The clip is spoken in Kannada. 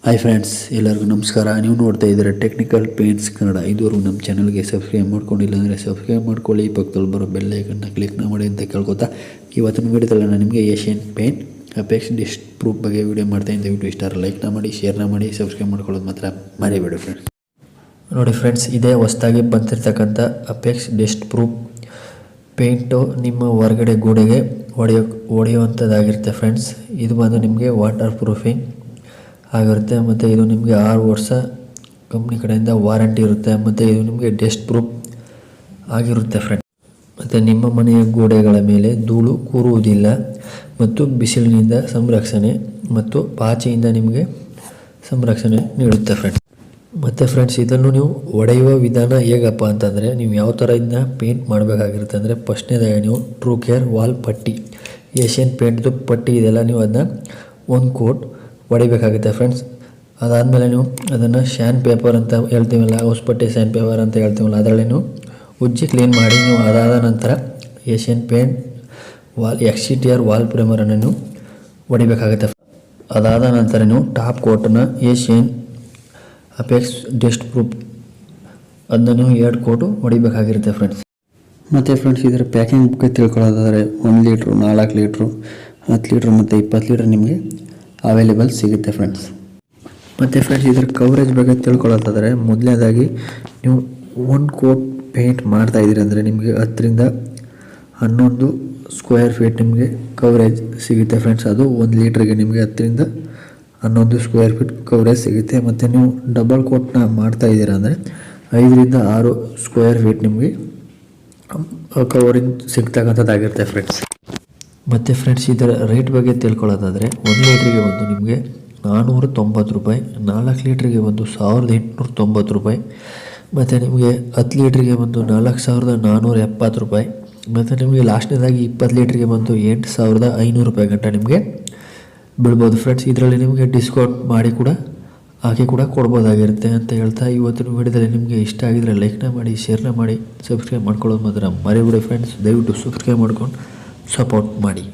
ಹಾಯ್ ಫ್ರೆಂಡ್ಸ್, ಎಲ್ಲರಿಗೂ ನಮಸ್ಕಾರ. ನೀವು ನೋಡ್ತಾ ಇದ್ದೀರಾ ಟೆಕ್ನಿಕಲ್ ಪೇಂಟ್ಸ್ ಕನ್ನಡ. ಇದುವರೆಗೂ ನಮ್ಮ ಚಾನಲ್ಗೆ ಸಬ್ಸ್ಕ್ರೈಬ್ ಮಾಡ್ಕೊಂಡಿಲ್ಲ ಅಂದರೆ ಸಬ್ಸ್ಕ್ರೈಬ್ ಮಾಡ್ಕೊಳ್ಳಿ, ಪಕ್ಕದಲ್ಲಿ ಬರೋ ಬೆಲ್ ಐಕನ್ನ ಕ್ಲಿಕ್ ಮಾಡಿ ಅಂತ ಕೇಳ್ಕೊತಾ ಇವತ್ತಿನ ವೀಡಿಯೋದಲ್ಲಿ ನಾನು ನಿಮಗೆ Asian paint apex dust proof ಬಗ್ಗೆ ವೀಡಿಯೋ ಮಾಡ್ತಾಯಿದ್ದೆ. ದಯವಿಟ್ಟು ಇಷ್ಟ ಲೈಕ್ನ ಮಾಡಿ, ಶೇರ್ನ ಮಾಡಿ, ಸಬ್ಸ್ಕ್ರೈಬ್ ಮಾಡ್ಕೊಳ್ಳೋದು ಮಾತ್ರ ಮರಿಬೇಡಿ ಫ್ರೆಂಡ್ಸ್. ನೋಡಿ ಫ್ರೆಂಡ್ಸ್, ಇದೇ ಹೊಸದಾಗಿ ಬಂದಿರತಕ್ಕಂಥ ಅಪೆಕ್ಸ್ ಡಸ್ಟ್ ಪ್ರೂಫ್ ಪೇಂಟು ನಿಮ್ಮ ಹೊರಗಡೆ ಗೋಡೆಗೆ ಹೊಡೆಯುವಂಥದ್ದಾಗಿರುತ್ತೆ ಫ್ರೆಂಡ್ಸ್. ಇದು ಬಂದು ನಿಮಗೆ ವಾಟರ್ ಪ್ರೂಫಿಂಗ್ ಆಗಿರುತ್ತೆ ಮತ್ತು ಇದು ನಿಮಗೆ 6 ವರ್ಷ ಕಂಪ್ನಿ ಕಡೆಯಿಂದ ವಾರಂಟಿ ಇರುತ್ತೆ ಮತ್ತು ಇದು ನಿಮಗೆ ಡಸ್ಟ್ ಪ್ರೂಫ್ ಆಗಿರುತ್ತೆ ಫ್ರೆಂಡ್ಸ್. ಮತ್ತು ನಿಮ್ಮ ಮನೆಯ ಗೋಡೆಗಳ ಮೇಲೆ ಧೂಳು ಕೂರುವುದಿಲ್ಲ ಮತ್ತು ಬಿಸಿಲಿನಿಂದ ಸಂರಕ್ಷಣೆ ಮತ್ತು ಪಾಚಿಯಿಂದ ನಿಮಗೆ ಸಂರಕ್ಷಣೆ ನೀಡುತ್ತೆ ಫ್ರೆಂಡ್ಸ್. ಮತ್ತು ಫ್ರೆಂಡ್ಸ್, ಇದನ್ನು ನೀವು ಹೊಡೆಯುವ ವಿಧಾನ ಹೇಗಪ್ಪ ಅಂತಂದರೆ, ನೀವು ಯಾವ ಥರ ಇದನ್ನ ಪೇಂಟ್ ಮಾಡಬೇಕಾಗಿರುತ್ತೆ ಅಂದರೆ, ಫಸ್ಟ್ನೇದಾಗಿ ನೀವು ಟ್ರೂ ಕೇರ್ ವಾಲ್ ಪಟ್ಟಿ, ಏಷ್ಯನ್ ಪೇಂಟ್ದು ಪಟ್ಟಿ ಇದೆಲ್ಲ ನೀವು ಅದನ್ನ ಒಂದು ಕೋಟ್ ಹೊಡಿಬೇಕಾಗುತ್ತೆ ಫ್ರೆಂಡ್ಸ್. ಅದಾದಮೇಲೆ ನೀವು ಅದನ್ನು ಶ್ಯಾನ್ ಪೇಪರ್ ಅಂತ ಹೇಳ್ತೀವಲ್ಲ, ಹೊಸಪಟ್ಟಿ ಸ್ಯಾಂಡ್ ಪೇಪರ್ ಅಂತ ಹೇಳ್ತೀವಲ್ಲ, ಅದರಲ್ಲಿ ನೀವು ಉಜ್ಜಿ ಕ್ಲೀನ್ ಮಾಡಿ ನೀವು ಅದಾದ ನಂತರ Asian paint wall exterior wall ಪ್ರೈಮರನ್ನು ನೀವು ಹೊಡಿಬೇಕಾಗುತ್ತೆ. ಅದಾದ ನಂತರ ನೀವು ಟಾಪ್ ಕೋಟನ್ನು ಏಷ್ಯನ್ ಅಪೆಕ್ಸ್ ಡಸ್ಟ್ ಪ್ರೂಫ್ ಅದನ್ನು ನೀವು 2 ಕೋಟು ಹೊಡಿಬೇಕಾಗಿರುತ್ತೆ ಫ್ರೆಂಡ್ಸ್. ಮತ್ತು ಫ್ರೆಂಡ್ಸ್, ಇದರ ಪ್ಯಾಕಿಂಗ್ ಬಗ್ಗೆ ತಿಳ್ಕೊಳ್ಳೋದಾದರೆ 1 ಲೀಟ್ರು, 4 ಲೀಟ್ರು, 10 ಲೀಟ್ರು ಮತ್ತು 20 ಲೀಟ್ರ್ ನಿಮಗೆ ಅವೈಲೇಬಲ್ ಸಿಗುತ್ತೆ ಫ್ರೆಂಡ್ಸ್. ಮತ್ತು ಫ್ರೆಂಡ್ಸ್, ಇದರ ಕವರೇಜ್ ಬಗ್ಗೆ ತಿಳ್ಕೊಳ್ಳೋದಾದರೆ, ಮೊದಲನೇದಾಗಿ ನೀವು 1 ಕೋಟ್ ಪೇಂಟ್ ಮಾಡ್ತಾಯಿದ್ದೀರಿ ಅಂದರೆ ನಿಮಗೆ 10 ರಿಂದ 11 ಸ್ಕ್ವೇರ್ ಫೀಟ್ ನಿಮಗೆ ಕವರೇಜ್ ಸಿಗುತ್ತೆ ಫ್ರೆಂಡ್ಸ್. ಅದು 1 ಲೀಟ್ರಿಗೆ ನಿಮಗೆ 10 ರಿಂದ 11 ಸ್ಕ್ವೇರ್ ಫೀಟ್ ಕವರೇಜ್ ಸಿಗುತ್ತೆ. ಮತ್ತು ನೀವು ಡಬಲ್ ಕೋಟ್ನ ಮಾಡ್ತಾಯಿದ್ದೀರ ಅಂದರೆ 5 ರಿಂದ 6 ಸ್ಕ್ವೇರ್ ಫೀಟ್ ನಿಮಗೆ ಕವರಿಂಗ್ ಸಿಗ್ತಕ್ಕಂಥದ್ದಾಗಿರುತ್ತೆ ಫ್ರೆಂಡ್ಸ್. ಮತ್ತು ಫ್ರೆಂಡ್ಸ್, ಇದರ ರೇಟ್ ಬಗ್ಗೆ ತಿಳ್ಕೊಳ್ಳೋದಾದರೆ 1 ಲೀಟ್ರಿಗೆ ಒಂದು ನಿಮಗೆ 490 ರೂಪಾಯಿ, 4 ಲೀಟ್ರಿಗೆ ಒಂದು 1890 ರೂಪಾಯಿ, ಮತ್ತು ನಿಮಗೆ 10 ಲೀಟ್ರಿಗೆ ಒಂದು 4470 ರೂಪಾಯಿ, ಮತ್ತು ನಿಮಗೆ ಲಾಸ್ಟ್ನೇದಾಗಿ 20 ಲೀಟ್ರಿಗೆ ಬಂದು 8500 ರೂಪಾಯಿ ಗಂಟ ನಿಮಗೆ ಬೀಳ್ಬೋದು ಫ್ರೆಂಡ್ಸ್. ಇದರಲ್ಲಿ ನಿಮಗೆ ಡಿಸ್ಕೌಂಟ್ ಮಾಡಿ ಕೂಡ ಹಾಕಿ ಕೂಡ ಕೊಡ್ಬೋದಾಗಿರುತ್ತೆ ಅಂತ ಹೇಳ್ತಾ, ಇವತ್ತಿನ ವಿಡಿಯೋದಲ್ಲಿ ನಿಮಗೆ ಇಷ್ಟ ಆಗಿದರೆ ಲೈಕ್ನ ಮಾಡಿ, ಶೇರ್ನ ಮಾಡಿ, ಸಬ್ಸ್ಕ್ರೈಬ್ ಮಾಡ್ಕೊಳ್ಳೋದು ಮಾತ್ರ ಮರಿಬೇಡಿ ಫ್ರೆಂಡ್ಸ್. ದಯವಿಟ್ಟು ಸಬ್ಸ್ಕ್ರೈಬ್ ಮಾಡ್ಕೊಂಡು ಸಪೋರ್ಟ್ ಮಾಡಿ.